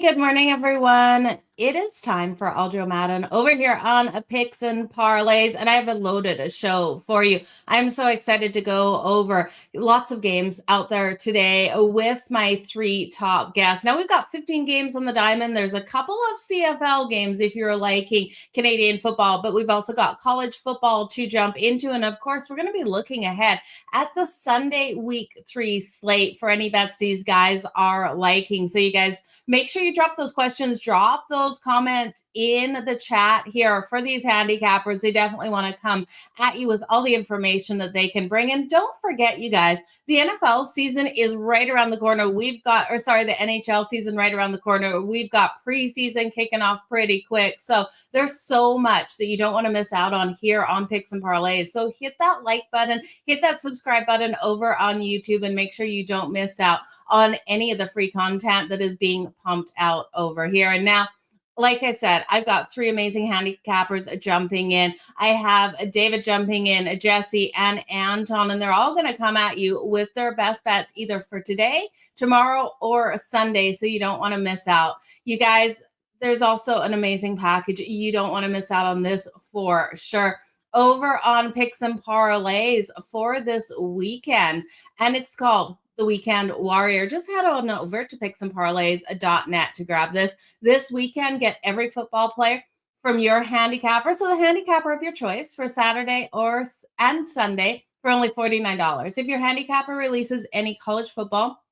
good morning, everyone. It is time for All-Jo Madden over here on Picks and Parlays, and I have loaded a show for you. I'm so excited to go over lots of games out there today with my three top guests. Now, we've got 15 games on the diamond. There's a couple of CFL games if you're liking Canadian football, but we've also got college football to jump into. And of course, we're going to be looking ahead at the Sunday week 3 slate for any bets these guys are liking. So you guys make sure you drop those questions, drop those comments in the chat here for these handicappers. They definitely want to come at you with all the information that they can bring. And don't forget, you guys, the NFL season is right around the corner. The NHL season right around the corner. We've got preseason kicking off pretty quick. So there's so much that you don't want to miss out on here on Picks and Parlays. So hit that like button, hit that subscribe button over on YouTube, and make sure you don't miss out on any of the free content that is being pumped out over here. And now, like I said, I've got three amazing handicappers jumping in. I have David jumping in, Jesse, and Anton, and they're all going to come at you with their best bets either for today, tomorrow, or Sunday, so you don't want to miss out. You guys, there's also an amazing package. You don't want to miss out on this for sure. Over on Picks and Parlays for this weekend, and it's called the Weekend Warrior. Just head on over to picksandparlays.net to grab this. This weekend, get every football player from your handicapper. So the handicapper of your choice for Saturday and Sunday for only $49. If your handicapper releases any college football,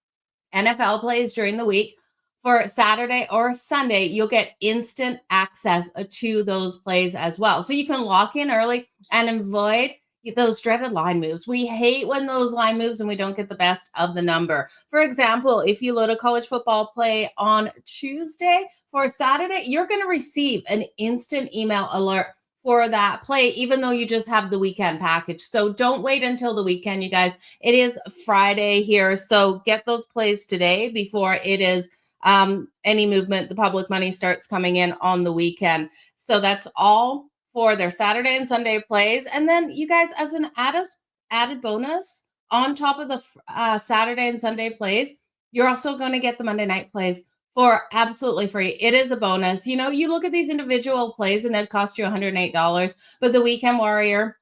NFL plays during the week for Saturday or Sunday, you'll get instant access to those plays as well. So you can lock in early and avoid those dreaded line moves. We hate when those line moves and we don't get the best of the number. For example, if you load a college football play on Tuesday for Saturday, you're going to receive an instant email alert for that play, even though you just have the weekend package. So don't wait until the weekend, you guys. It is Friday here. So get those plays today before it is any movement. The public money starts coming in on the weekend. So that's all for their Saturday and Sunday plays. And then you guys, as an added bonus on top of the Saturday and Sunday plays, you're also going to get the Monday night plays for absolutely free. It is a bonus. You know, you look at these individual plays and they'd cost you $108, but the Weekend Warrior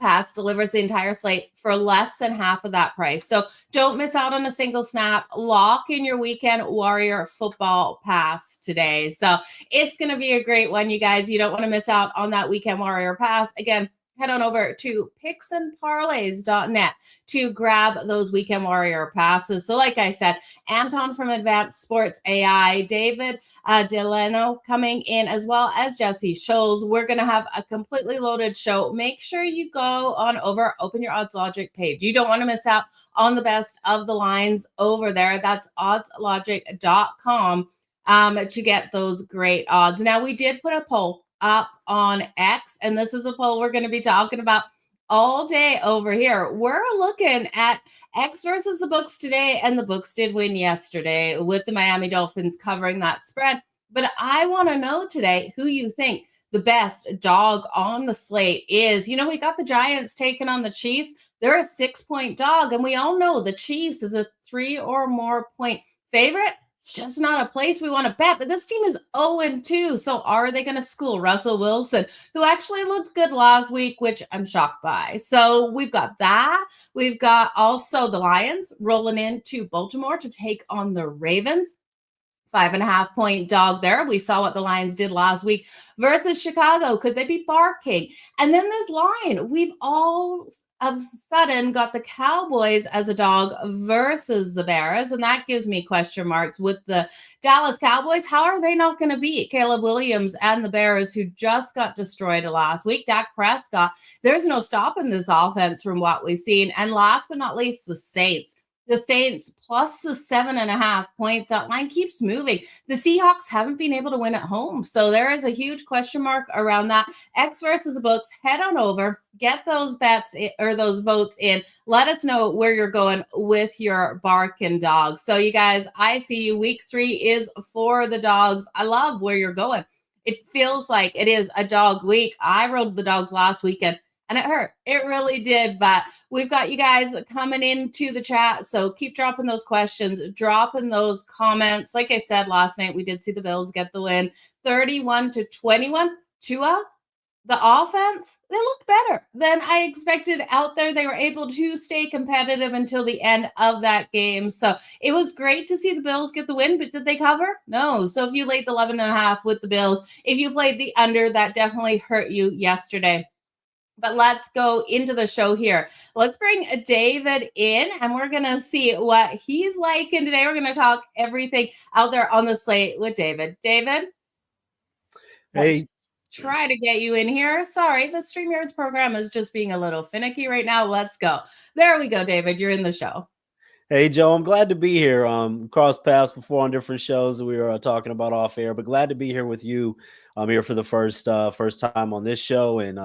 Pass delivers the entire slate for less than half of that price. So don't miss out on a single snap. Lock in your Weekend Warrior football pass today. So it's going to be a great one, you guys. You don't want to miss out on that Weekend Warrior Pass. Again, head on over to picksandparlays.net to grab those Weekend Warrior passes. So like I said, Anton from Advanced Sports AI, David Delano coming in, as well as Jesse Scholes. We're going to have a completely loaded show. Make sure you go on over, open your Odds Logic page. You don't want to miss out on the best of the lines over there. That's oddslogic.com to get those great odds. Now, we did put a poll up on X, and this is a poll we're going to be talking about all day over here. We're looking at X versus the books today, and the books did win yesterday with the Miami Dolphins covering that spread. But I want to know today who you think the best dog on the slate is. You know, we got the Giants taking on the Chiefs. They're a 6-point dog, and we all know the Chiefs is a 3 or more point favorite. It's just not a place we want to bet, but this team is 0-2. So are they going to school Russell Wilson, who actually looked good last week, which I'm shocked by? So we've got that. We've got also the Lions rolling into Baltimore to take on the Ravens. 5.5-point dog there. We saw what the Lions did last week versus Chicago. Could they be barking? And then this line, we've all of a sudden got the Cowboys as a dog versus the Bears, and that gives me question marks with the Dallas Cowboys. How are they not going to beat Caleb Williams and the Bears, who just got destroyed last week? Dak Prescott, there's no stopping this offense from what we've seen. And last but not least, the Saints. The Saints plus the 7.5 points. That line keeps moving. The Seahawks haven't been able to win at home. So there is a huge question mark around that. X versus the books. Head on over. Get those bets or those votes in. Let us know where you're going with your barking dog. So you guys, I see you. Week 3 is for the dogs. I love where you're going. It feels like it is a dog week. I rode the dogs last weekend. And it hurt. It really did. But we've got you guys coming into the chat. So keep dropping those questions, dropping those comments. Like I said last night, we did see the Bills get the win 31-21. Tua, the offense, they looked better than I expected out there. They were able to stay competitive until the end of that game. So it was great to see the Bills get the win, but did they cover? No. So if you laid the 11.5 with the Bills, if you played the under, that definitely hurt you yesterday. But let's go into the show here. Let's bring David in and we're going to see what he's like. And today we're going to talk everything out there on the slate with David. David? Hey. Try to get you in here. Sorry, the StreamYards program is just being a little finicky right now. Let's go. There we go, David. You're in the show. Hey, Joe, I'm glad to be here. Crossed paths before on different shows that we were talking about off air, but glad to be here with you. I'm here for the first time on this show, and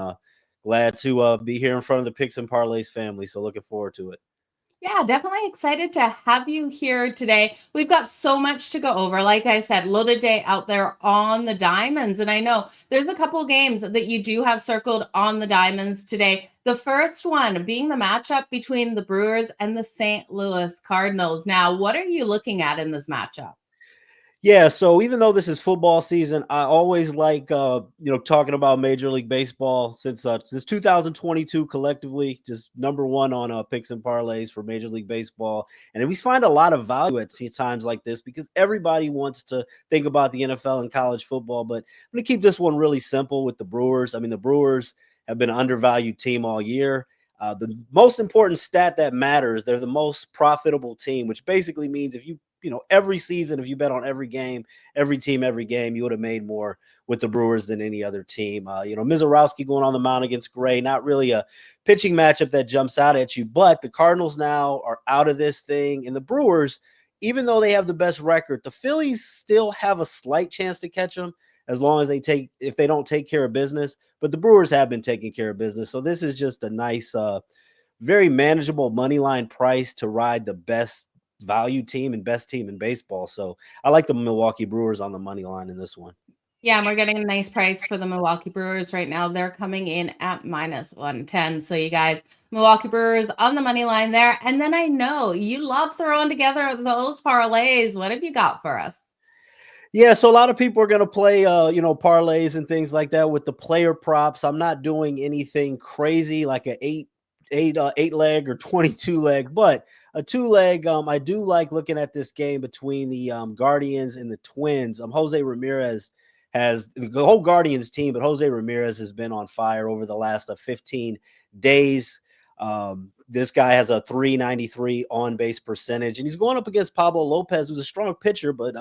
glad to be here in front of the Picks and Parlays family. So looking forward to it. Yeah, definitely excited to have you here today. We've got so much to go over. Like I said, loaded day out there on the diamonds. And I know there's a couple games that you do have circled on the diamonds today. The first one being the matchup between the Brewers and the St. Louis Cardinals. Now, what are you looking at in this matchup? Yeah, so even though this is football season, I always like talking about Major League Baseball since 2022 collectively, just number one on Picks and Parlays for Major League Baseball. And we find a lot of value at times like this because everybody wants to think about the NFL and college football. But I'm going to keep this one really simple with the Brewers. I mean, the Brewers have been an undervalued team all year. The most important stat that matters, they're the most profitable team, which basically means if you every season, if you bet on every game, every team, every game, you would have made more with the Brewers than any other team. Mizorowski going on the mound against Gray, not really a pitching matchup that jumps out at you, but the Cardinals now are out of this thing. And the Brewers, even though they have the best record, the Phillies still have a slight chance to catch them as long as if they don't take care of business. But the Brewers have been taking care of business. So this is just a nice, very manageable money line price to ride the best value team and best team in baseball. So I like the Milwaukee Brewers on the money line in this one. Yeah, and we're getting a nice price for the Milwaukee Brewers right now. They're coming in at -110. So you guys, Milwaukee Brewers on the money line there. And then I know you love throwing together those parlays. What have you got for us? Yeah, so a lot of people are going to play, parlays and things like that with the player props. I'm not doing anything crazy like a eight leg or 22 leg, but a 2-leg. I do like looking at this game between the Guardians and the Twins. Jose Ramirez has the whole Guardians team, but Jose Ramirez has been on fire over the last 15 days. This guy has a 393 on-base percentage, and he's going up against Pablo Lopez, who's a strong pitcher, but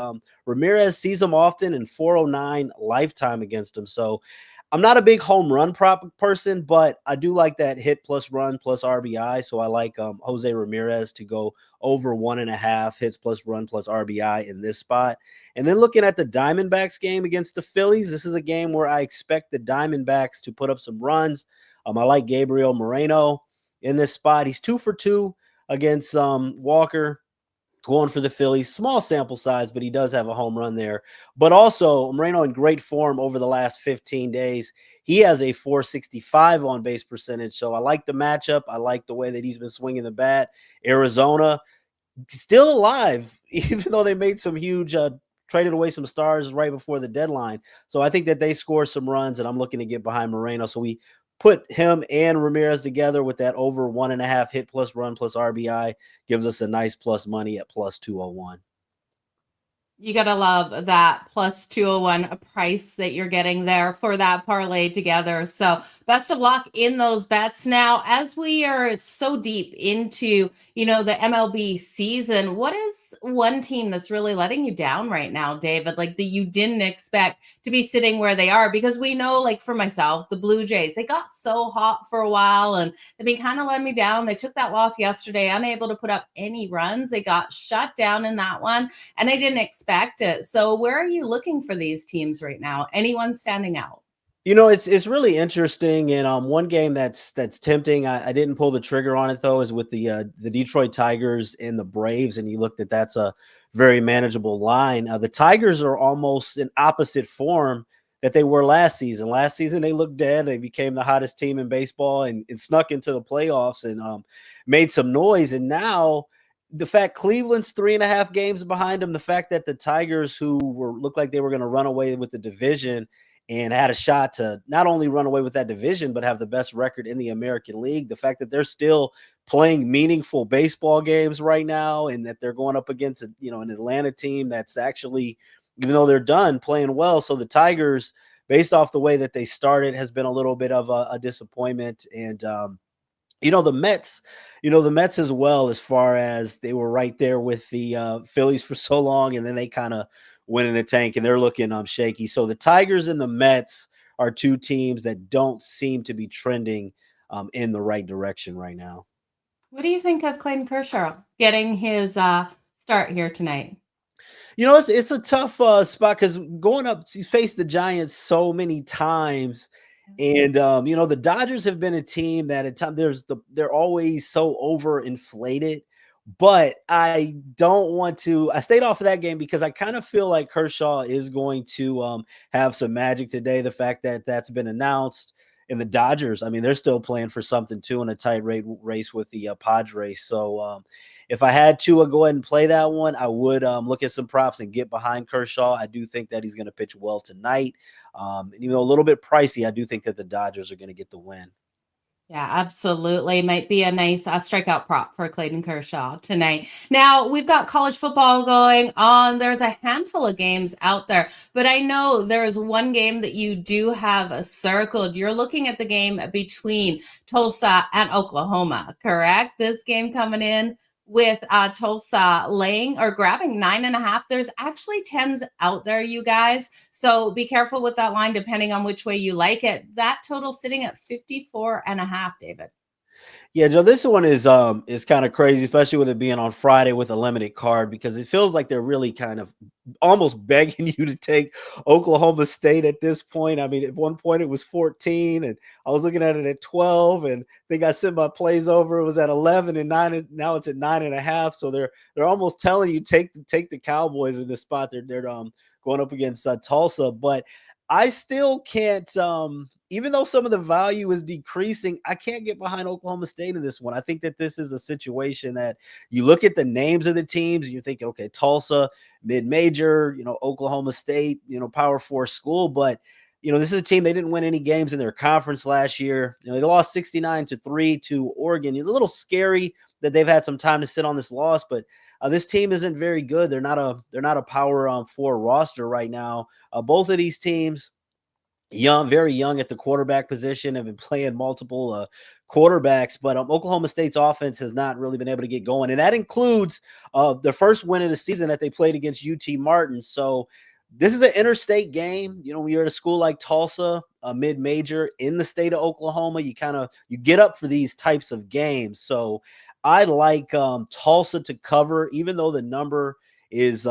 Ramirez sees him often and 409 lifetime against him. So I'm not a big home run prop person, but I do like that hit plus run plus RBI. So I like Jose Ramirez to go over 1.5 hits plus run plus RBI in this spot. And then looking at the Diamondbacks game against the Phillies, this is a game where I expect the Diamondbacks to put up some runs. I like Gabriel Moreno in this spot. He's 2 for 2 against Walker. Going for the Phillies, small sample size, but he does have a home run there. But also, Moreno in great form over the last 15 days. He has a 465 on-base percentage, so I like the matchup. I like the way that he's been swinging the bat. Arizona, still alive, even though they made some huge traded away some stars right before the deadline. So I think that they score some runs, and I'm looking to get behind Moreno. So we put him and Ramirez together with that over 1.5 hit plus run plus RBI gives us a nice plus money at plus 201. You got to love that plus 201 a price that you're getting there for that parlay together. So best of luck in those bets. Now, as we are so deep into, the MLB season, what is one team that's really letting you down right now, David? Like that you didn't expect to be sitting where they are? Because we know, like for myself, the Blue Jays, they got so hot for a while and they've been kind of letting me down. They took that loss yesterday, unable to put up any runs. They got shut down in that one and I didn't expect it. So where are you looking for these teams right now? Anyone standing out? It's really interesting. And one game that's tempting. I didn't pull the trigger on it though, is with the Detroit Tigers and the Braves. And you looked at that's a very manageable line. The Tigers are almost in opposite form that they were last season. Last season, they looked dead. They became the hottest team in baseball and snuck into the playoffs and made some noise. And now the fact Cleveland's 3.5 games behind them, the fact that the Tigers, who looked like they were going to run away with the division and had a shot to not only run away with that division, but have the best record in the American League, the fact that they're still playing meaningful baseball games right now and that they're going up against an Atlanta team that's actually, even though they're done, playing well. So the Tigers, based off the way that they started, has been a little bit of a disappointment. And the Mets as well, as far as they were right there with the Phillies for so long, and then they kind of went in the tank and they're looking shaky. So the Tigers and the Mets are two teams that don't seem to be trending in the right direction right now. What do you think of Clayton Kershaw getting his start here tonight? It's a tough spot because going up, he's faced the Giants so many times. And, the Dodgers have been a team that at times they're always so overinflated. But I don't want to – I stayed off of that game because I kind of feel like Kershaw is going to have some magic today. The fact that that's been announced. And the Dodgers, I mean, they're still playing for something too in a tight race with the Padres. So if I had to go ahead and play that one, I would look at some props and get behind Kershaw. I do think that he's going to pitch well tonight. And even though a little bit pricey, I do think that the Dodgers are going to get the win. Yeah, absolutely. Might be a nice strikeout prop for Clayton Kershaw tonight. Now, we've got college football going on. There's a handful of games out there, but I know there is one game that you do have circled. You're looking at the game between Tulsa and Oklahoma, correct? This game coming in with Tulsa laying or grabbing 9.5. There's actually 10s out there, you guys. So be careful with that line, depending on which way you like it. That total sitting at 54.5, David. Yeah, Joe, this one is kind of crazy, especially with it being on Friday with a limited card, because it feels like they're really kind of almost begging you to take Oklahoma State at this point. I mean, at one point it was 14, and I was looking at it at 12, and they got sent my plays over. It was at 11 and 9, and now it's at 9.5. So they're almost telling you take the Cowboys in this spot. They're going up against Tulsa, but I still can't, even though some of the value is decreasing, I can't get behind Oklahoma State in this one. I think that this is a situation that you look at the names of the teams and you're thinking, okay, Tulsa, mid-major, Oklahoma State, Power 4 school. But, this is a team, they didn't win any games in their conference last year. they lost 69-3 to Oregon. It's a little scary that they've had some time to sit on this loss, but this team isn't very good. They're not a Power 4 roster right now. Both of these teams, very young at the quarterback position, have been playing multiple quarterbacks, but Oklahoma State's offense has not really been able to get going, and that includes the first win of the season that they played against UT Martin. So this is an interstate game. When you're at a school like Tulsa, a mid-major in the state of Oklahoma, you get up for these types of games. So I like Tulsa to cover, even though the number is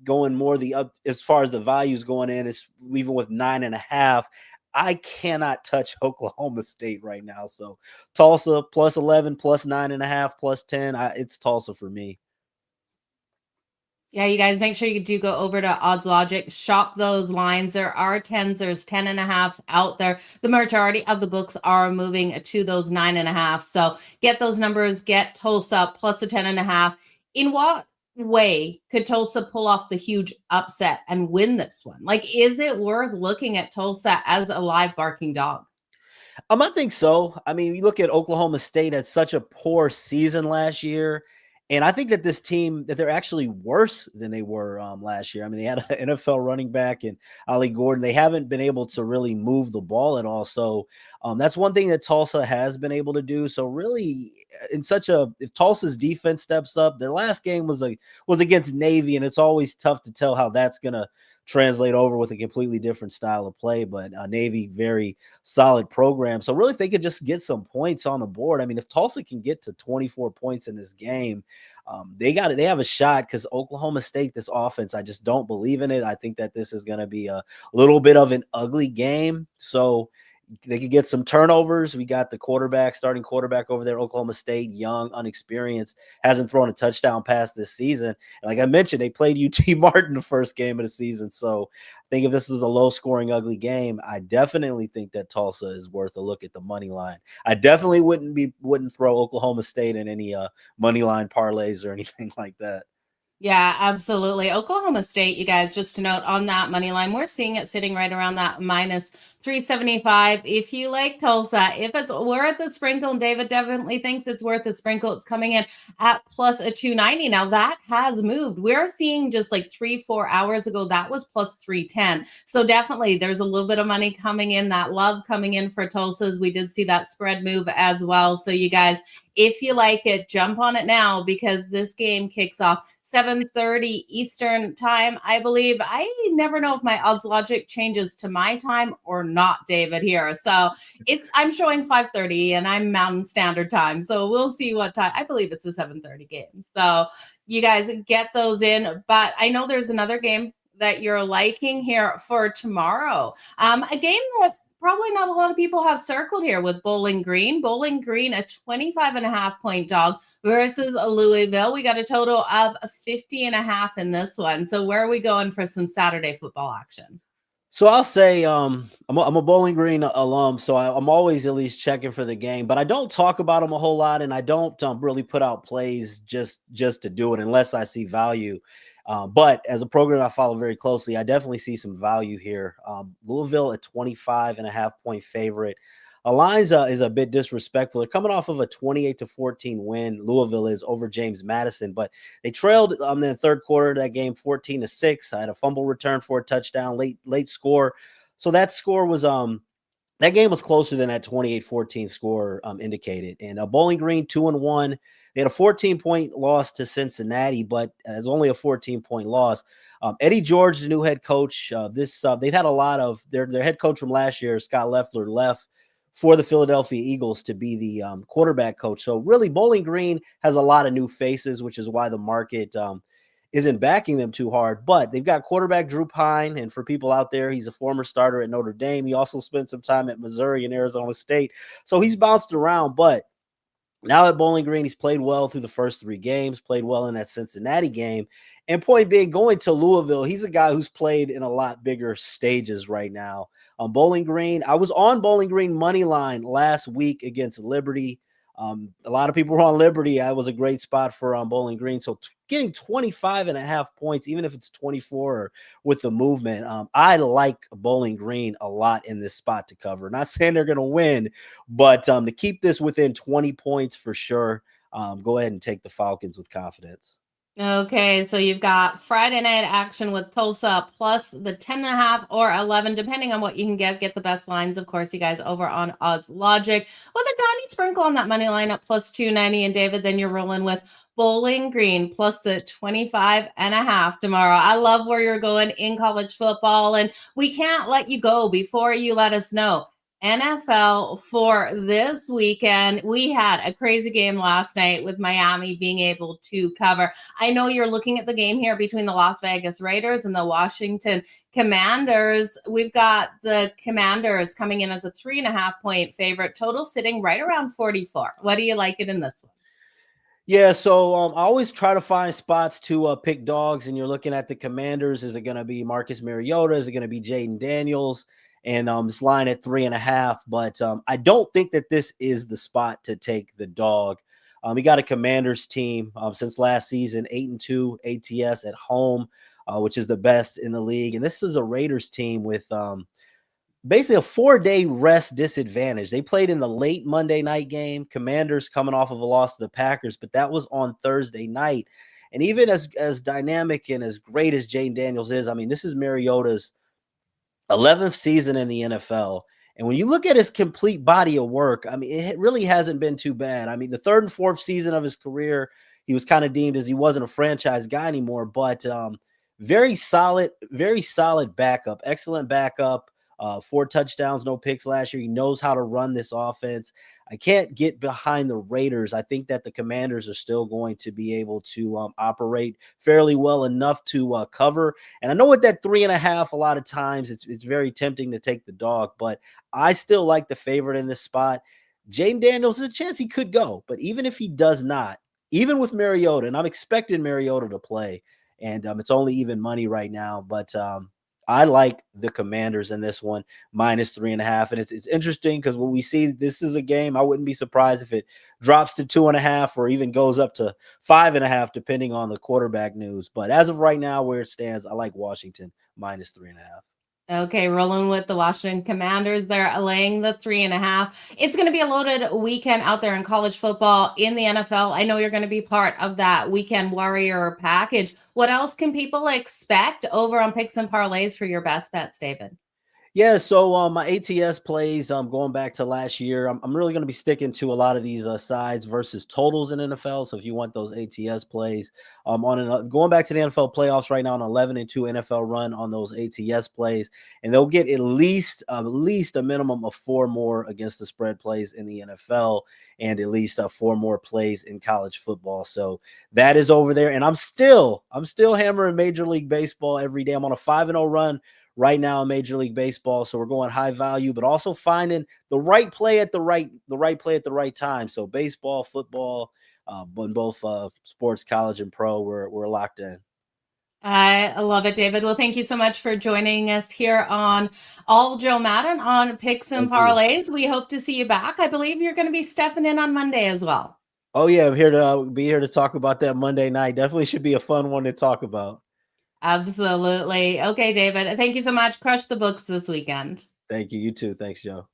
going more the up as far as the values going in. It's even with 9.5. I cannot touch Oklahoma State right now. So Tulsa plus 11, plus 9.5, plus 10. It's Tulsa for me. Yeah, you guys make sure you do go over to Odds Logic, shop those lines. There are 10s, there's 10.5s out there. The majority of the books are moving to those 9.5. So get those numbers, get Tulsa plus the 10.5. In what way could Tulsa pull off the huge upset and win this one? Like, is it worth looking at Tulsa as a live barking dog? I think so. I mean, you look at Oklahoma State had such a poor season last year. And I think that this team, that they're actually worse than they were last year. I mean, they had an NFL running back and Ollie Gordon. They haven't been able to really move the ball at all. So that's one thing that Tulsa has been able to do. So really, if Tulsa's defense steps up, their last game was against Navy, and it's always tough to tell how that's going to translate over with a completely different style of play. But Navy, very solid program. So really, if they could just get some points on the board, I mean, if Tulsa can get to 24 points in this game, they have a shot, because Oklahoma State, this offense, I just don't believe in it. I think that this is going to be a little bit of an ugly game. So they could get some turnovers. We got the starting quarterback over there, Oklahoma State, young, unexperienced, hasn't thrown a touchdown pass this season. And like I mentioned, they played UT Martin the first game of the season. So think if this was a low-scoring, ugly game, I definitely think that Tulsa is worth a look at the money line. I definitely wouldn't throw Oklahoma State in any money line parlays or anything like that. Yeah, absolutely. Oklahoma State, you guys, just to note on that money line, we're seeing it sitting right around that minus 375. If you like Tulsa, if it's worth the sprinkle, and David definitely thinks it's worth the sprinkle, it's coming in at plus a 290. Now that has moved. We're seeing just like 3-4 hours ago, that was plus 310. So definitely there's a little bit of money coming in, that love coming in for Tulsa's. We did see that spread move as well. So you guys, if you like it, jump on it now because this game kicks off 7:30 Eastern time, I believe. I never know if my odds logic changes to my time or not, David, here. So I'm showing 5:30 and I'm Mountain Standard Time. So we'll see what time. I believe it's a 7:30 game. So you guys get those in. But I know there's another game that you're liking here for tomorrow. A game that probably not a lot of people have circled here with Bowling Green. Bowling Green, a 25.5-point dog versus Louisville. We got a total of 50.5 in this one. So where are we going for some Saturday football action? So I'll say I'm a Bowling Green alum, so I'm always at least checking for the game, but I don't talk about them a whole lot, and I don't really put out plays just to do it unless I see value. But as a program I follow very closely, I definitely see some value here. Louisville, a 25.5-point favorite. Align's is a bit disrespectful. They're coming off of a 28-14 win. Louisville is over James Madison, but they trailed in the third quarter of that game 14-6. I had a fumble return for a touchdown, late score. So that score was that game was closer than that 28-14 score indicated. And Bowling Green 2-1. They had a 14-point loss to Cincinnati, but it's only a 14-point loss. Eddie George, the new head coach, they've had a lot of their head coach from last year, Scott Loeffler, left for the Philadelphia Eagles to be the quarterback coach. So really Bowling Green has a lot of new faces, which is why the market isn't backing them too hard. But they've got quarterback Drew Pine, and for people out there, he's a former starter at Notre Dame. He also spent some time at Missouri and Arizona State. So he's bounced around, but now at Bowling Green, he's played well through the first 3 games, played well in that Cincinnati game. And point being, going to Louisville, he's a guy who's played in a lot bigger stages right now. Bowling Green, I was on Bowling Green money line last week against Liberty. A lot of people were on Liberty. That was a great spot for Bowling Green. So getting 25.5 points, even if it's 24 with the movement, I like Bowling Green a lot in this spot to cover. Not saying they're going to win, but to keep this within 20 points for sure, go ahead and take the Falcons with confidence. Okay, so you've got Friday night action with Tulsa plus the 10.5 or 11, depending on what you can get the best lines. Of course, you guys over on Odds Logic with a tiny sprinkle on that money line at plus 290. And David, then you're rolling with Bowling Green plus the 25.5 tomorrow. I love where you're going in college football, and we can't let you go before you let us know. NFL for this weekend. We had a crazy game last night with Miami being able to cover. I know you're looking at the game here between the Las Vegas Raiders and the Washington Commanders. We've got the Commanders coming in as a 3.5-point favorite, total sitting right around 44. What do you like it in this one? Yeah, so I always try to find spots to pick dogs, and you're looking at the Commanders. Is it going to be Marcus Mariota? Is it going to be Jaden Daniels? And this line at 3.5, but I don't think that this is the spot to take the dog. We got a Commanders team since last season, 8-2 ATS at home, which is the best in the league. And this is a Raiders team with basically a 4-day rest disadvantage. They played in the late Monday night game. Commanders coming off of a loss to the Packers, but that was on Thursday night. And even as dynamic and as great as Jaden Daniels is, I mean, this is Mariota's 11th season in the NFL. And when you look at his complete body of work, I mean, it really hasn't been too bad. I mean, the 3rd and 4th season of his career, he was kind of deemed as he wasn't a franchise guy anymore, but very solid backup, excellent backup. 4 touchdowns, no picks last year. He knows how to run this offense. I can't get behind the Raiders. I think that the Commanders are still going to be able to operate fairly well enough to cover. And I know with that 3.5, a lot of times it's very tempting to take the dog, but I still like the favorite in this spot. Jaden Daniels, there's a chance he could go, but even if he does not, even with Mariota, and I'm expecting Mariota to play, and it's only even money right now, but I like the Commanders in this one, -3.5. And it's interesting because when we see this is a game, I wouldn't be surprised if it drops to 2.5 or even goes up to 5.5, depending on the quarterback news. But as of right now, where it stands, I like Washington -3.5. Okay, rolling with the Washington Commanders. They're laying the 3.5. It's going to be a loaded weekend out there in college football, in the NFL. I know you're going to be part of that weekend warrior package. What else can people expect over on Picks and Parlays for your best bets, David? Yeah, so my ATS plays, going back to last year, I'm really going to be sticking to a lot of these sides versus totals in NFL. So if you want those ATS plays, going back to the NFL playoffs right now, an 11-2 NFL run on those ATS plays, and they'll get at least a minimum of 4 more against the spread plays in the NFL, and at least 4 more plays in college football. So that is over there, and I'm still hammering Major League Baseball every day. I'm on a 5-0 run right now in Major League Baseball. So we're going high value, but also finding the right play at the right play at the right time. So baseball, football, both sports, college and pro, we're locked in. I love it, David. Well, thank you so much for joining us here on All-Jo Madden on Picks and Parlays. We hope to see you back. I believe you're going to be stepping in on Monday as well. Oh yeah, I'm here to be here to talk about that Monday night. Definitely should be a fun one to talk about. Absolutely. Okay, David. Thank you so much. Crush the books this weekend. Thank you. You too. Thanks, Joe.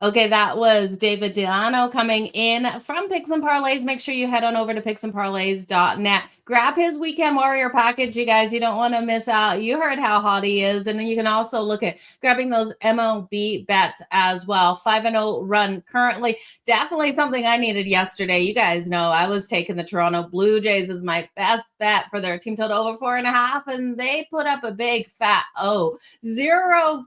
Okay, that was David Delano coming in from Picks and Parlays. Make sure you head on over to picksandparlays.net. Grab his Weekend Warrior package, you guys. You don't want to miss out. You heard how hot he is. And then you can also look at grabbing those MLB bets as well. 5-0 run currently. Definitely something I needed yesterday. You guys know I was taking the Toronto Blue Jays as my best bet for their team total over 4.5. And they put up a big fat O. 0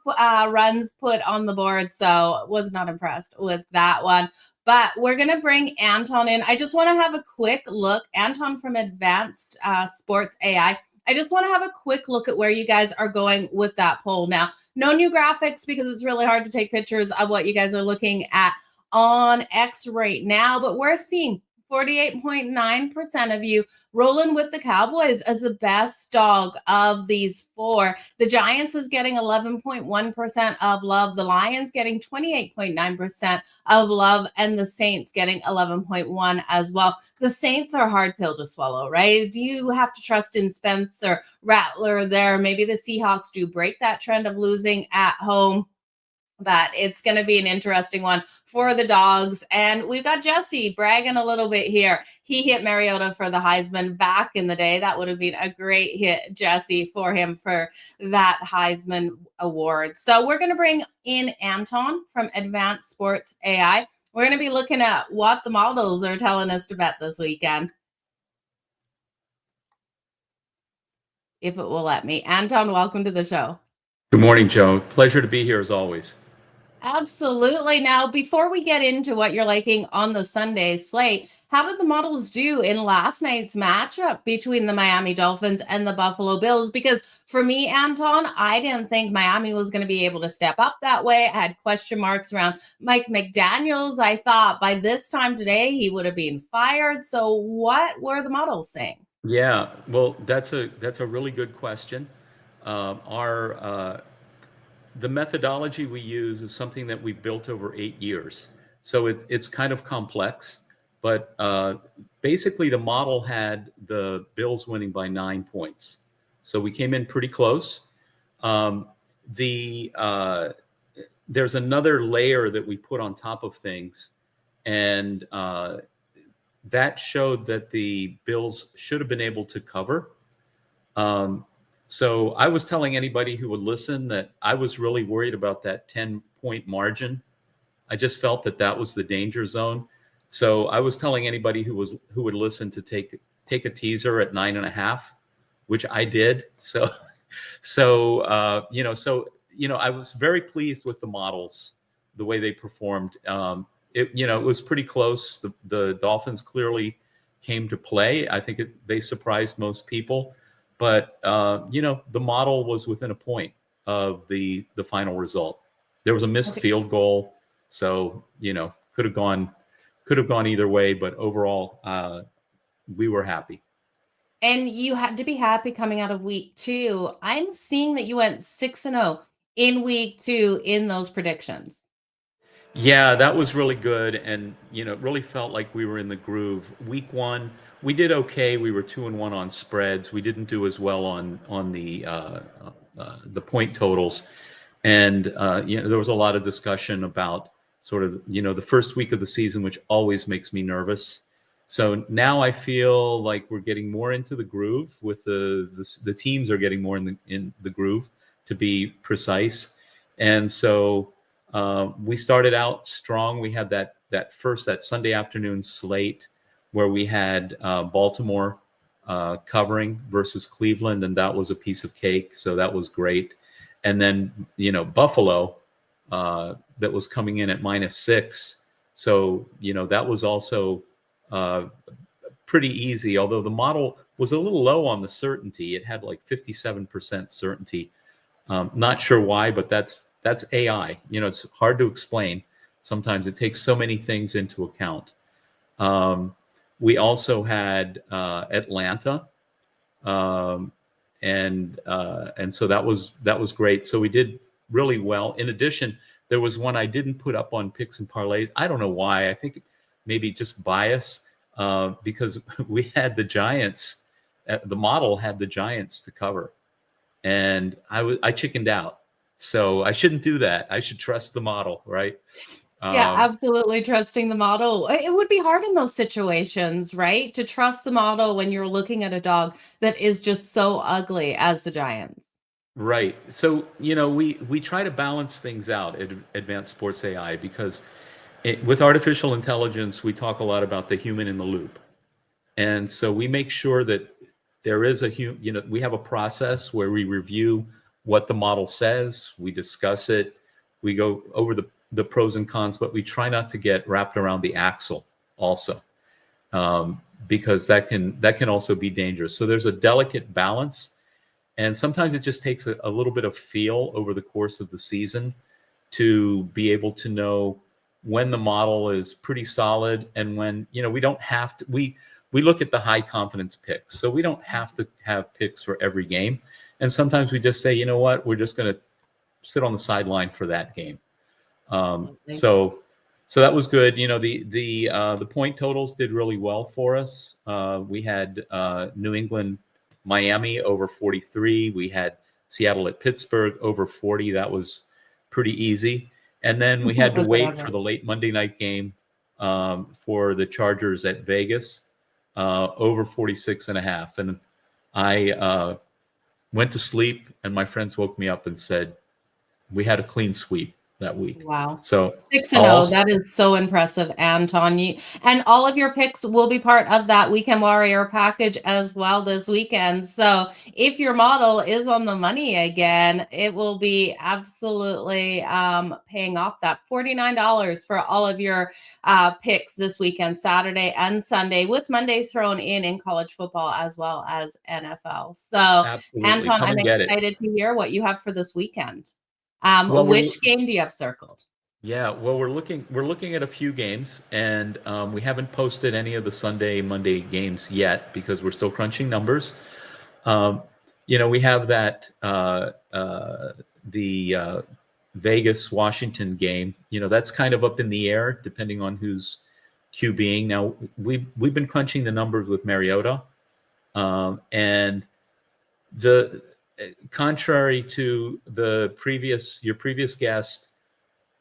runs put on the board. So was not impressed with that one. But we're going to bring Anton in. I just want to have a quick look. Anton from Advanced Sports AI. I just want to have a quick look at where you guys are going with that poll. Now, no new graphics because it's really hard to take pictures of what you guys are looking at on X right now. But we're seeing 48.9% of you rolling with the Cowboys as the best dog of these 4. The Giants is getting 11.1% of love. The Lions getting 28.9% of love. And the Saints getting 11.1% as well. The Saints are a hard pill to swallow, right? Do you have to trust in Spencer Rattler there? Maybe the Seahawks do break that trend of losing at home. But it's going to be an interesting one for the dogs. And we've got Jesse bragging a little bit here. He hit Mariota for the Heisman back in the day. That would have been a great hit, Jesse, for him for that Heisman award. So we're going to bring in Anton from Advanced Sports AI. We're going to be looking at what the models are telling us to bet this weekend. If it will let me. Anton, welcome to the show. Good morning, Joe. Pleasure to be here as always. Absolutely. Now, before we get into what you're liking on the Sunday slate, how did the models do in last night's matchup between the Miami Dolphins and the Buffalo Bills? Because for me, Anton, I didn't think Miami was going to be able to step up that way. I had question marks around Mike McDaniels. I thought by this time today, he would have been fired. So what were the models saying? Yeah, well, that's a really good question. The methodology we use is something that we built over 8 years. So it's kind of complex, but basically the model had the Bills winning by 9 points. So we came in pretty close. There's another layer that we put on top of things, and that showed that the Bills should have been able to cover. So I was telling anybody who would listen that I was really worried about that 10-point margin. I just felt that was the danger zone. So I was telling anybody who would listen to take a teaser at 9.5, which I did. So I was very pleased with the models, the way they performed. It was pretty close. The Dolphins clearly came to play. I think they surprised most people. But the model was within a point of the final result. There was a missed field goal, so could have gone either way. But overall, we were happy. And you had to be happy coming out of week 2. I'm seeing that you went 6-0 in week 2 in those predictions. Yeah, that was really good, and it really felt like we were in the groove. Week 1, we did okay. We were 2-1 on spreads. We didn't do as well on the point totals, and there was a lot of discussion about sort of the first week of the season, which always makes me nervous. So now I feel like we're getting more into the groove with the teams are getting more in the groove, to be precise, and so. We started out strong. We had that Sunday afternoon slate where we had Baltimore covering versus Cleveland, and that was a piece of cake. So that was great. And then Buffalo that was coming in at -6. So that was also pretty easy. Although the model was a little low on the certainty, it had like 57% certainty. Not sure why, but that's AI. It's hard to explain. Sometimes it takes so many things into account. We also had Atlanta, and so that was great. So we did really well. In addition, there was one I didn't put up on Picks and Parlays. I don't know why. I think maybe just bias, because we had the Giants. The model had the Giants to cover, and I chickened out. So I shouldn't do that. I should trust the model, right? Yeah, absolutely trusting the model. It would be hard in those situations, right? To trust the model when you're looking at a dog that is just so ugly as the Giants. Right. So, we try to balance things out at Advanced Sports AI because with artificial intelligence, we talk a lot about the human in the loop. And so we make sure that there is we have a process where we review what the model says, we discuss it, we go over the pros and cons, but we try not to get wrapped around the axle also, because that can also be dangerous. So there's a delicate balance, and sometimes it just takes a little bit of feel over the course of the season to be able to know when the model is pretty solid and when we don't have to. We look at the high confidence picks, so we don't have to have picks for every game. And sometimes we just say, you know what, we're just going to sit on the sideline for that game. So that was good. The point totals did really well for us. We had New England, Miami over 43. We had Seattle at Pittsburgh over 40. That was pretty easy. And then we had to wait for the late Monday night game for the Chargers at Vegas. Over 46.5. And I went to sleep, and my friends woke me up and said, we had a clean sweep that week. Wow. So 6-0. That is so impressive, Anton. And all of your picks will be part of that Weekend Warrior package as well this weekend. So if your model is on the money again, it will be absolutely paying off that $49 for all of your picks this weekend, Saturday and Sunday, with Monday thrown in college football as well as NFL. So absolutely. Anton, I'm excited to hear what you have for this weekend. Which game do you have circled? Yeah, well, we're looking at a few games, and we haven't posted any of the Sunday, Monday games yet because we're still crunching numbers. We have that the Vegas Washington game. That's kind of up in the air depending on who's QBing. Now we've been crunching the numbers with Mariota, and the contrary to your previous guest,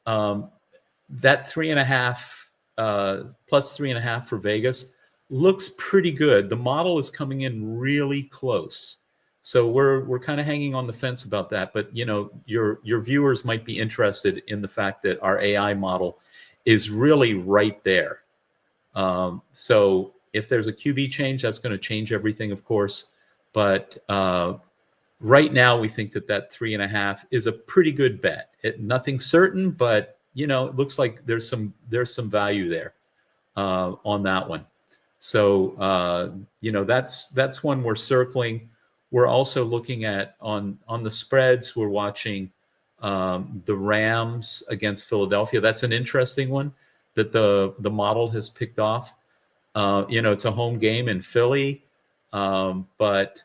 that 3.5 plus 3.5 for Vegas looks pretty good. The model is coming in really close, so we're kind of hanging on the fence about that. But your viewers might be interested in the fact that our AI model is really right there. So if there's a QB change, that's going to change everything, of course. But right now, we think that 3.5 is a pretty good bet. Nothing certain, but it looks like there's some value there on that one. So that's one we're circling. We're also looking at on the spreads. We're watching the Rams against Philadelphia. That's an interesting one that the model has picked off. It's a home game in Philly. But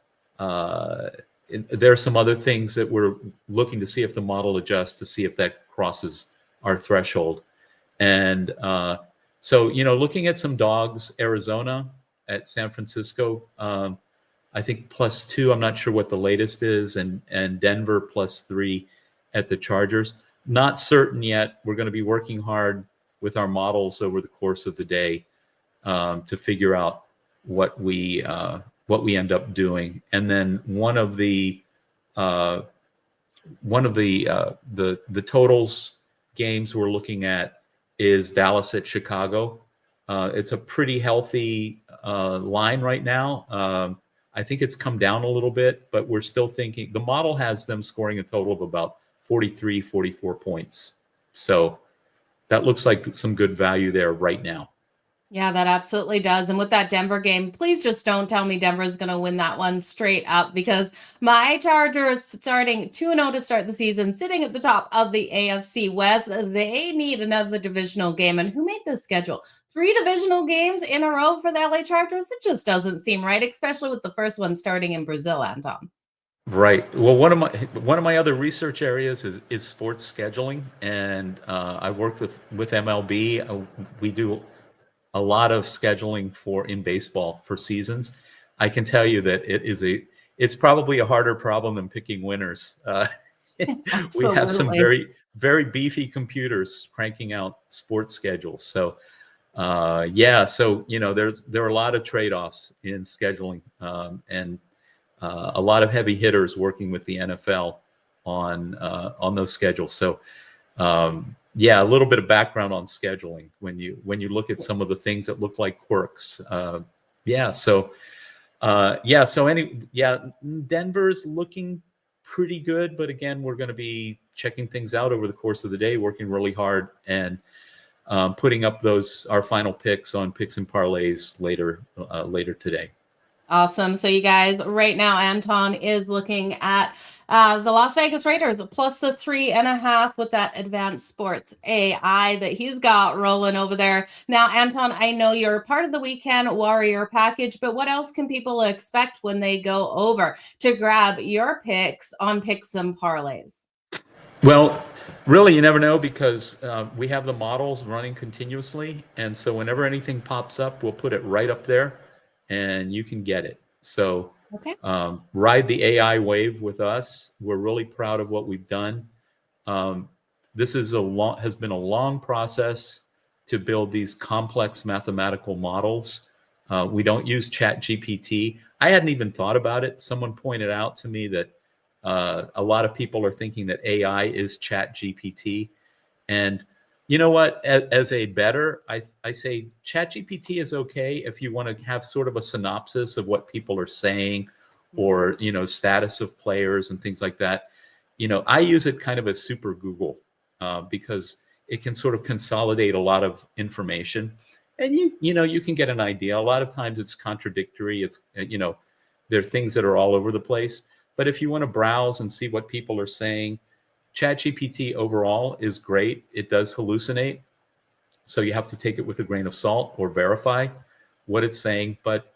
there are some other things that we're looking to see if the model adjusts to see if that crosses our threshold. And so, looking at some dogs, Arizona at San Francisco, I think +2. I'm not sure what the latest is, and Denver +3 at the Chargers. Not certain yet. We're going to be working hard with our models over the course of the day to figure out what we end up doing. And then one of the totals games we're looking at is Dallas at Chicago. It's a pretty healthy line right now. I think it's come down a little bit, but we're still thinking the model has them scoring a total of about 43, 44 points. So that looks like some good value there right now. Yeah, that absolutely does. And with that Denver game, please just don't tell me Denver is going to win that one straight up, because my Chargers starting 2-0 to start the season, sitting at the top of the AFC West. They need another divisional game. And who made this schedule? 3 divisional games in a row for the LA Chargers? It just doesn't seem right, especially with the first one starting in Brazil, Anton. Right. Well, one of my other research areas is sports scheduling, and I've worked with MLB. We do a lot of scheduling in baseball for seasons. I can tell you that it's probably a harder problem than picking winners. We have some very, very beefy computers cranking out sports schedules. So there are a lot of trade-offs in scheduling, and a lot of heavy hitters working with the NFL on those schedules. So a little bit of background on scheduling when you look at some of the things that look like quirks. Denver's looking pretty good, but again, we're going to be checking things out over the course of the day, working really hard, and putting up our final picks on Picks and Parlays later today. Awesome. So you guys, right now, Anton is looking at the Las Vegas Raiders plus the 3.5 with that advanced sports AI that he's got rolling over there. Now, Anton, I know you're part of the Weekend Warrior package, but what else can people expect when they go over to grab your picks on Picks and Parlays? Well, really, you never know, because we have the models running continuously. And so whenever anything pops up, we'll put it right up there and you can get it. So ride the AI wave with us. We're really proud of what we've done. This has been a long process to build these complex mathematical models. We don't use ChatGPT. I hadn't even thought about it. Someone pointed out to me that a lot of people are thinking that AI is ChatGPT. And you know what? As a bettor, I say ChatGPT is okay if you want to have sort of a synopsis of what people are saying, or status of players and things like that. I use it kind of as super Google because it can sort of consolidate a lot of information, and you can get an idea. A lot of times it's contradictory. It's there are things that are all over the place. But if you want to browse and see what people are saying, ChatGPT overall is great. It does hallucinate, so you have to take it with a grain of salt or verify what it's saying. But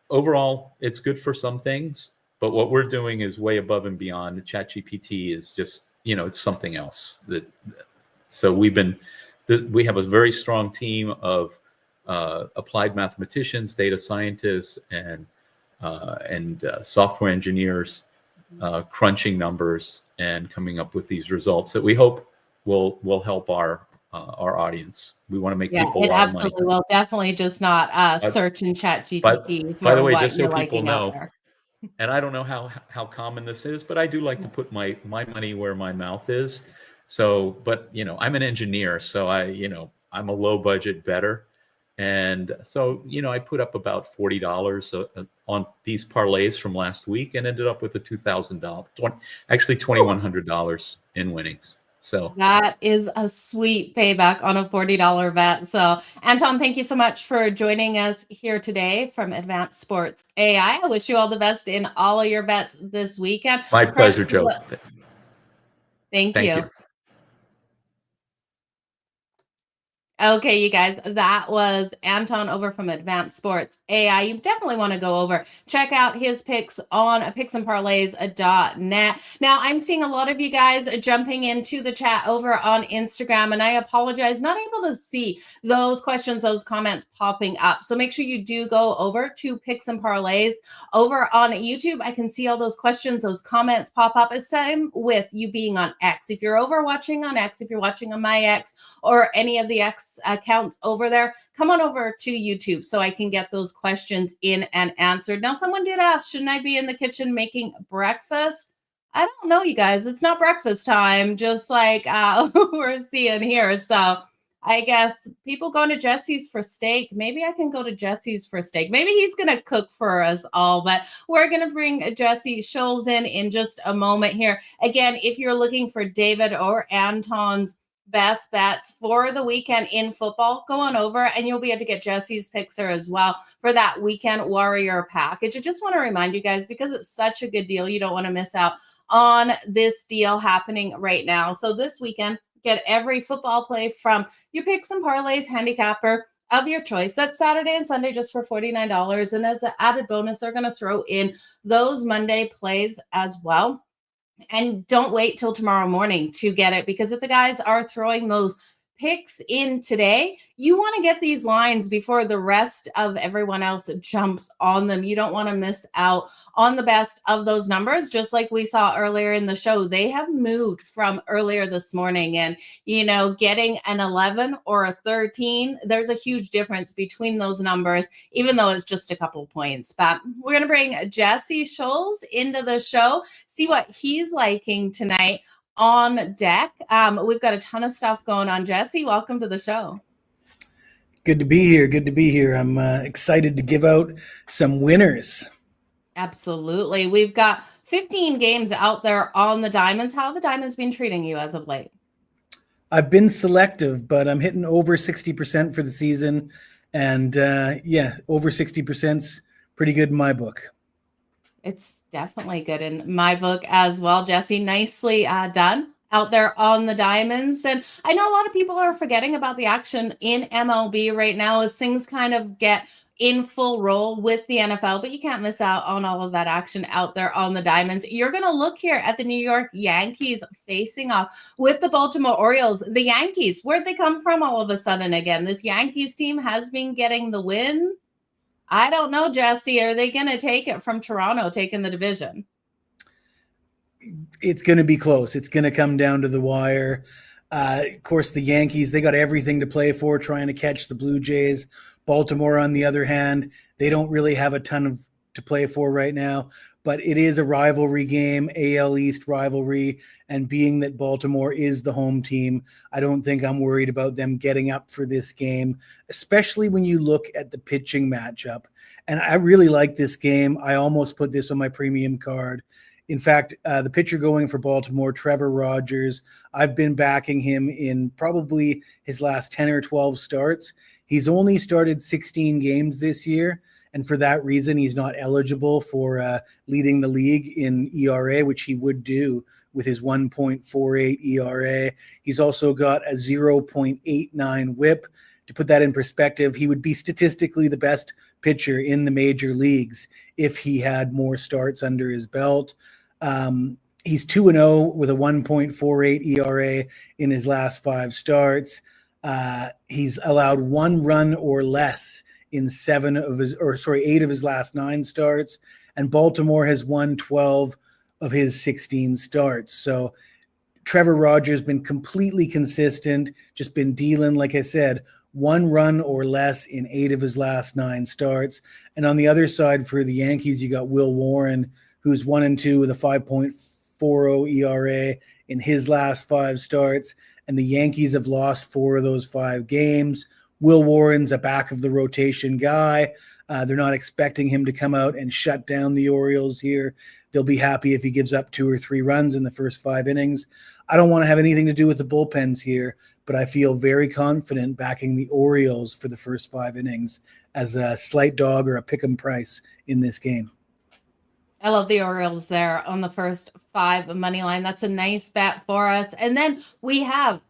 overall, it's good for some things. But what we're doing is way above and beyond. The ChatGPT is just it's something else. So we have a very strong team of applied mathematicians, data scientists, and software engineers crunching numbers and coming up with these results that we hope will help our audience. We want to make people a lot of money. Absolutely will. Definitely just not search in ChatGPT for by the way, what just so you're people liking know, out there. and I don't know how common this is, but I do like to put my money where my mouth is. So, but I'm an engineer, so I'm a low budget bettor. And so, I put up about $40 on these parlays from last week, and ended up with a $2,000, actually $2,100 in winnings. So that is a sweet payback on a $40 bet. So, Anton, thank you so much for joining us here today from Advanced Sports AI. I wish you all the best in all of your bets this weekend. My pleasure, Joe. Thank you. Okay, you guys, that was Anton over from Advanced Sports AI. You definitely want to go over, check out his picks on picksandparlays.net. Now, I'm seeing a lot of you guys jumping into the chat over on Instagram, and I apologize, not able to see those questions, those comments popping up. So make sure you do go over to Picks and Parlays over on YouTube. I can see all those questions, those comments pop up. Same with you being on X. If you're over watching on X, if you're watching on my X or any of the X accounts over there, come on over to YouTube so I can get those questions in and answered. Now, someone did ask, shouldn't I be in the kitchen making breakfast? I don't know, you guys. It's not breakfast time, just like we're seeing here. So I guess people going to Jesse's for steak. Maybe I can go to Jesse's for steak. Maybe he's going to cook for us all, but we're going to bring Jesse Scholes in just a moment here. Again, if you're looking for David or Anton's best bets for the weekend in football, go on over and you'll be able to get Jesse's picks there as well for that weekend warrior package. I just want to remind you guys, because it's such a good deal, you don't want to miss out on this deal happening right now. So this weekend, get every football play from your Picks and Parlays handicapper of your choice. That's Saturday and Sunday just for $49. And as an added bonus, they're going to throw in those Monday plays as well. And don't wait till tomorrow morning to get it, because if the guys are throwing those picks in today, you want to get these lines before the rest of everyone else jumps on them. You don't want to miss out on the best of those numbers. Just like we saw earlier in the show, they have moved from earlier this morning, and getting an 11 or a 13, there's a huge difference between those numbers, even though it's just a couple points. But we're going to bring Jesse Scholes into the show, see what he's liking tonight on deck. We've got a ton of stuff going on. Jesse, welcome to the show. Good to be here. Good to be here. I'm excited to give out some winners. Absolutely. We've got 15 games out there on the Diamonds. How have the Diamonds been treating you as of late? I've been selective, but I'm hitting over 60% for the season. And over 60%'s pretty good in my book. It's definitely good in my book as well, Jesse. Nicely done out there on the Diamonds. And I know a lot of people are forgetting about the action in MLB right now as things kind of get in full roll with the NFL, but you can't miss out on all of that action out there on the Diamonds. You're going to look here at the New York Yankees facing off with the Baltimore Orioles. The Yankees, where'd they come from all of a sudden again? This Yankees team has been getting the win. I don't know, Jesse. Are they going to take it from Toronto, taking the division? It's going to be close. It's going to come down to the wire. Of course, the Yankees, they got everything to play for, trying to catch the Blue Jays. Baltimore, on the other hand, they don't really have a ton to play for right now. But it is a rivalry game, AL East rivalry, and being that Baltimore is the home team, I don't think I'm worried about them getting up for this game, especially when you look at the pitching matchup. And I really like this game. I almost put this on my premium card. In fact, the pitcher going for Baltimore, Trevor Rogers, I've been backing him in probably his last 10 or 12 starts. He's only started 16 games this year. And for that reason, he's not eligible for leading the league in ERA, which he would do with his 1.48 ERA. He's also got a 0.89 whip. To put that in perspective, he would be statistically the best pitcher in the major leagues if he had more starts under his belt. He's 2-0 with a 1.48 ERA in his last 5 starts. He's allowed 1 run or less in 8 of his last 9 starts, and Baltimore has won 12 of his 16 starts. So Trevor Rogers been completely consistent, just been dealing, like I said, 1 run or less in 8 of his last 9 starts. And on the other side for the Yankees, you got Will Warren, who's 1-2 with a 5.40 ERA in his last 5 starts. And the Yankees have lost 4 of those 5 games. Will Warren's a back of the rotation guy. They're not expecting him to come out and shut down the Orioles here. They'll be happy if he gives up 2 or 3 runs in the first 5 innings. I don't want to have anything to do with the bullpens here, but I feel very confident backing the Orioles for the first 5 innings as a slight dog or a pick'em price in this game. I love the Orioles there on the first 5 money line. That's a nice bet for us. And then we have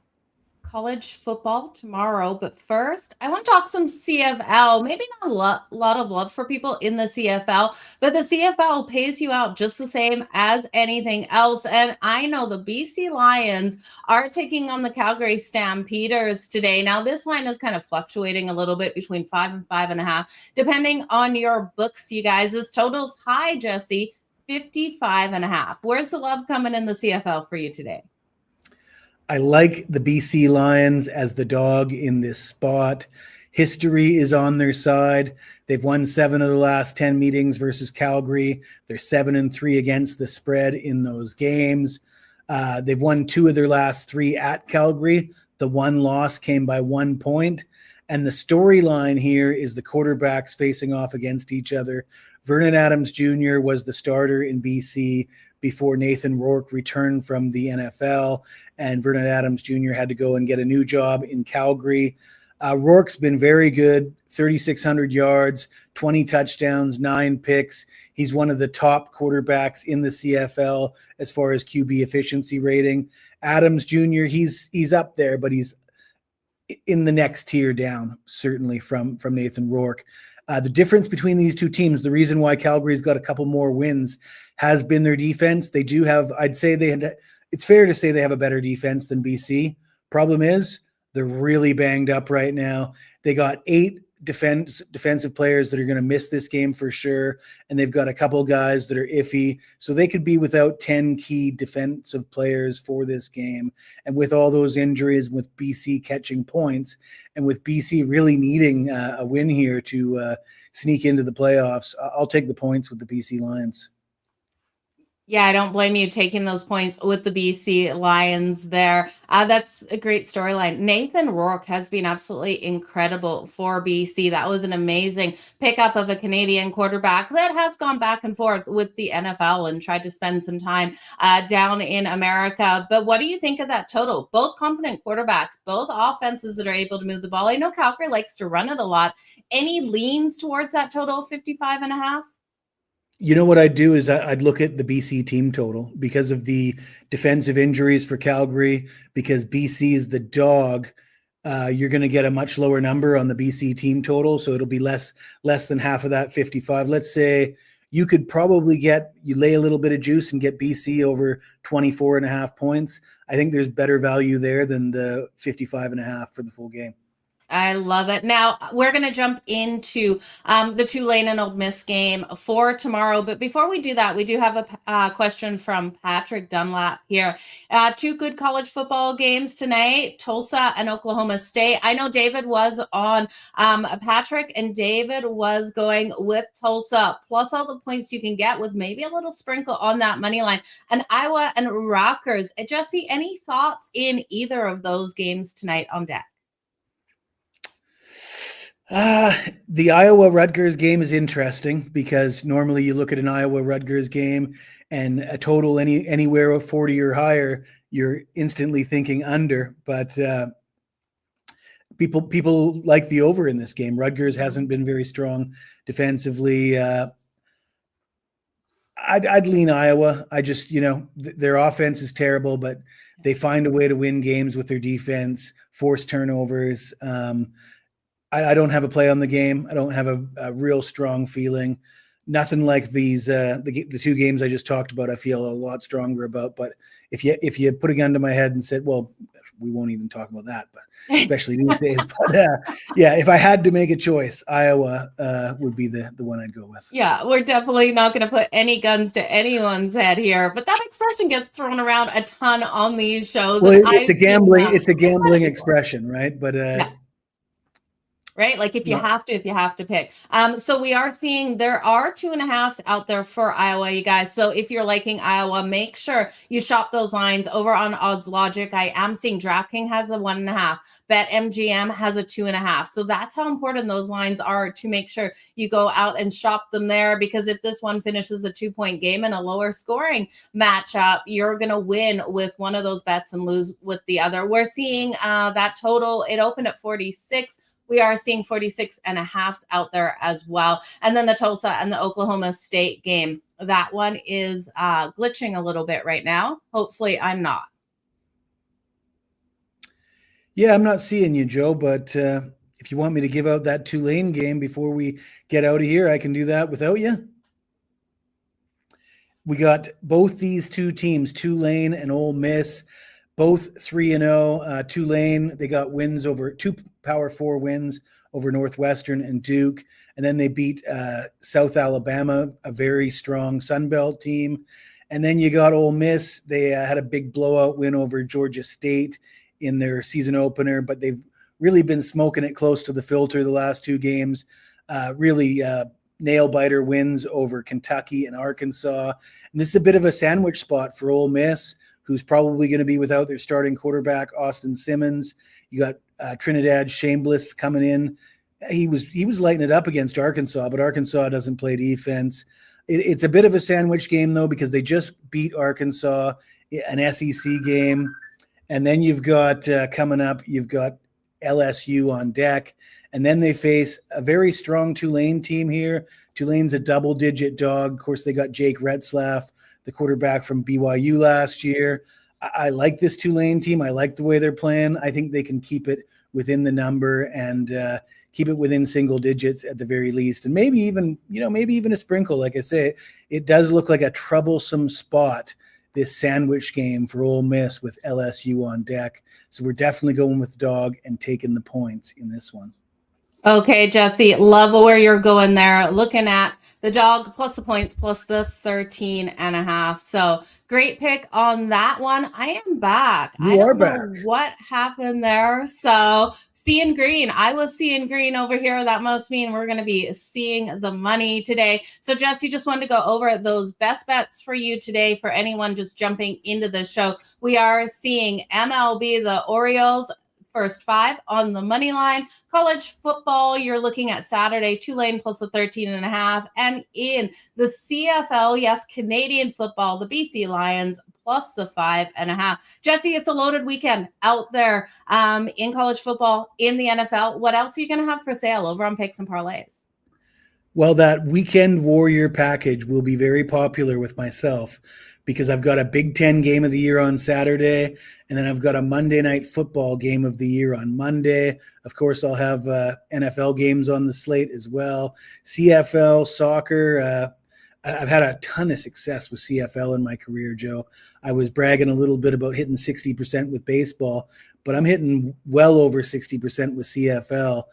college football tomorrow. But first, I want to talk some CFL. Maybe not a lot of love for people in the CFL, but the CFL pays you out just the same as anything else. And I know the BC Lions are taking on the Calgary Stampeders today. Now, this line is kind of fluctuating a little bit between 5 and 5.5, depending on your books, you guys. This total's high, Jesse, 55.5. Where's the love coming in the CFL for you today? I like the BC Lions as the dog in this spot. History is on their side. They've won 7 of the last 10 meetings versus Calgary. They're 7-3 against the spread in those games. They've won 2 of their last 3 at Calgary. The one loss came by 1 point. And the storyline here is the quarterbacks facing off against each other. Vernon Adams Jr. was the starter in BC before Nathan Rourke returned from the NFL, and Vernon Adams Jr. had to go and get a new job in Calgary. Rourke's been very good, 3,600 yards, 20 touchdowns, 9 picks. He's one of the top quarterbacks in the CFL as far as QB efficiency rating. Adams Jr., he's up there, but he's in the next tier down, certainly from Nathan Rourke. The difference between these two teams, the reason why Calgary's got a couple more wins has been their defense. They do have, I'd say it's fair to say they have a better defense than BC. Problem is, they're really banged up right now. They got 8 defensive players that are going to miss this game for sure, and they've got a couple guys that are iffy, so they could be without 10 key defensive players for this game. And with all those injuries, with BC catching points, and with BC really needing a win here to sneak into the playoffs, I'll take the points with the BC Lions. Yeah, I don't blame you taking those points with the BC Lions there. That's a great storyline. Nathan Rourke has been absolutely incredible for BC. That was an amazing pickup of a Canadian quarterback that has gone back and forth with the NFL and tried to spend some time down in America. But what do you think of that total? Both competent quarterbacks, both offenses that are able to move the ball. I know Calgary likes to run it a lot. Any leans towards that total, 55.5? You know what I'd do is I'd look at the BC team total because of the defensive injuries for Calgary, because BC is the dog. You're going to get a much lower number on the BC team total. So it'll be less than half of that 55. Let's say you could probably you lay a little bit of juice and get BC over 24.5 points. I think there's better value there than the 55.5 for the full game. I love it. Now, we're going to jump into the Tulane and Old Miss game for tomorrow. But before we do that, we do have a question from Patrick Dunlap here. 2 good college football games tonight, Tulsa and Oklahoma State. I know David was on Patrick, and David was going with Tulsa, plus all the points you can get with maybe a little sprinkle on that money line. And Iowa and Rutgers. Jesse, any thoughts in either of those games tonight on deck? The Iowa-Rutgers game is interesting because normally you look at an Iowa-Rutgers game and a total anywhere of 40 or higher, you're instantly thinking under. But people like the over in this game. Rutgers hasn't been very strong defensively. I'd lean Iowa. I just, their offense is terrible, but they find a way to win games with their defense, force turnovers. I don't have a play on the game. I don't have a real strong feeling. Nothing like these the 2 games I just talked about. I feel a lot stronger about. But if you put a gun to my head and said, well, we won't even talk about that, but especially these days. But yeah, if I had to make a choice, Iowa would be the one I'd go with. Yeah, we're definitely not going to put any guns to anyone's head here, but that expression gets thrown around a ton on these shows. Well, it's a gambling expression, right? But yeah. Right? Like if you have to pick. So we are seeing there are 2.5s out there for Iowa, you guys. So if you're liking Iowa, make sure you shop those lines over on Odds Logic. I am seeing DraftKings has a 1.5. BetMGM has a 2.5. So that's how important those lines are, to make sure you go out and shop them there, because if this one finishes a 2-point game in a lower scoring matchup, you're going to win with one of those bets and lose with the other. We're seeing that total, it opened at 46. We are seeing 46.5s out there as well. And then the Tulsa and the Oklahoma State game, that one is glitching a little bit right now. Hopefully I'm not. Yeah, I'm not seeing you, Joe, but if you want me to give out that Tulane game before we get out of here, I can do that without you. We got both these two teams, Tulane and Ole Miss, both 3-0. Tulane, they got wins over 2 Power 4 wins over Northwestern and Duke. And then they beat South Alabama, a very strong Sun Belt team. And then you got Ole Miss. They had a big blowout win over Georgia State in their season opener, but they've really been smoking it close to the filter the last 2 games. Really nail-biter wins over Kentucky and Arkansas. And this is a bit of a sandwich spot for Ole Miss, who's probably going to be without their starting quarterback, Austin Simmons. You got Trinidad Shameless coming in. He was lighting it up against Arkansas, but Arkansas doesn't play defense. It's a bit of a sandwich game, though, because they just beat Arkansas, an SEC game. And then you've got coming up, you've got LSU on deck. And then they face a very strong Tulane team here. Tulane's a double-digit dog. Of course, they got Jake Retzlaff, the quarterback from BYU last year. I like this Tulane team. I like the way they're playing. I think they can keep it within the number and keep it within single digits at the very least. And maybe even a sprinkle. Like I say, it does look like a troublesome spot, this sandwich game for Ole Miss with LSU on deck. So we're definitely going with the dog and taking the points in this one. Okay, Jesse, love where you're going there. Looking at the dog plus the points plus the 13.5. So great pick on that one. I am back. I don't know what happened there. So seeing green. I was seeing green over here. That must mean we're going to be seeing the money today. So Jesse, just wanted to go over those best bets for you today for anyone just jumping into the show. We are seeing MLB, the Orioles, first 5 on the money line. College football, you're looking at Saturday, Tulane plus the 13.5. And in the CFL, yes, Canadian football, the BC Lions plus the 5.5. Jesse, it's a loaded weekend out there in college football, in the NFL. What else are you going to have for sale over on Picks and Parlays? Well, that Weekend Warrior package will be very popular with myself because I've got a Big Ten game of the year on Saturday, and then I've got a Monday Night Football game of the year on Monday. Of course, I'll have NFL games on the slate as well. CFL, soccer. I've had a ton of success with CFL in my career, Joe. I was bragging a little bit about hitting 60% with baseball, but I'm hitting well over 60% with CFL.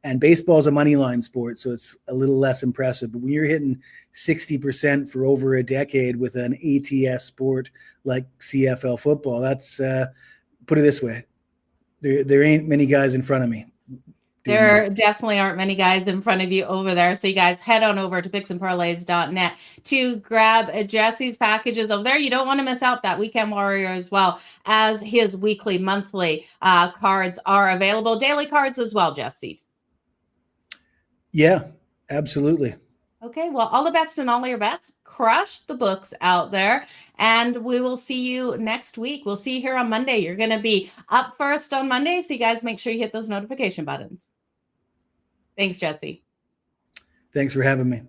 And baseball is a money line sport, so it's a little less impressive. But when you're hitting 60% for over a decade with an ATS sport like CFL football, that's put it this way: there ain't many guys in front of me. There definitely aren't many guys in front of you over there. So you guys head on over to picksandparlays.net to grab Jesse's packages over there. You don't want to miss out that Weekend Warrior as well, as his weekly, monthly cards are available. Daily cards as well, Jesse. Yeah, absolutely. Okay, well, all the best in all your bets. Crush the books out there. And we will see you next week. We'll see you here on Monday. You're going to be up first on Monday. So you guys make sure you hit those notification buttons. Thanks, Jesse. Thanks for having me.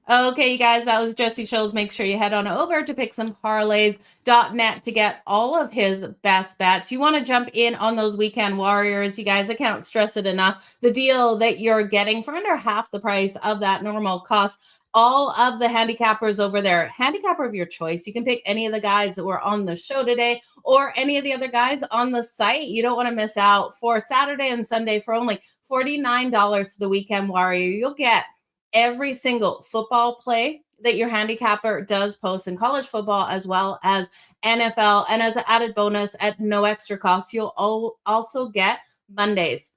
Okay, you guys, that was Jesse Schultz. Make sure you head on over to picksandparlays.net to get all of his best bets. You want to jump in on those Weekend Warriors, you guys. I can't stress it enough. The deal that you're getting for under half the price of that normal cost. All of the handicappers over there, handicapper of your choice. You can pick any of the guys that were on the show today or any of the other guys on the site. You don't want to miss out. For Saturday and Sunday, for only $49 for the Weekend Warrior, you'll get every single football play that your handicapper does post in college football as well as NFL. And as an added bonus at no extra cost, you'll also get Mondays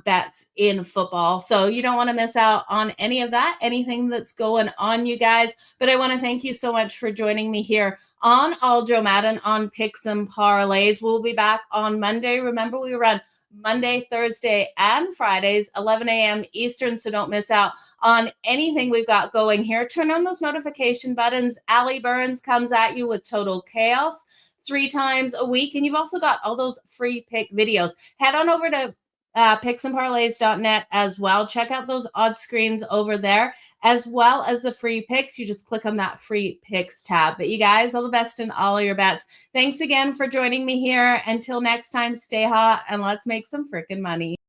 bets in football. So you don't want to miss out on any of that, anything that's going on, you guys. But I want to thank you so much for joining me here on All-Jo Madden on Picks and Parlays. We'll be back on Monday. Remember, we run Monday, Thursday, and Fridays, 11 a.m. Eastern, so don't miss out on anything we've got going here. Turn on those notification buttons. Allie Burns comes at you with Total Chaos 3 times a week, and you've also got all those free pick videos. Head on over to picksandparlays.net as well. Check out those odd screens over there, as well as the free picks. You just click on that free picks tab. But you guys, all the best in all of your bets. Thanks again for joining me here. Until next time, stay hot and let's make some freaking money.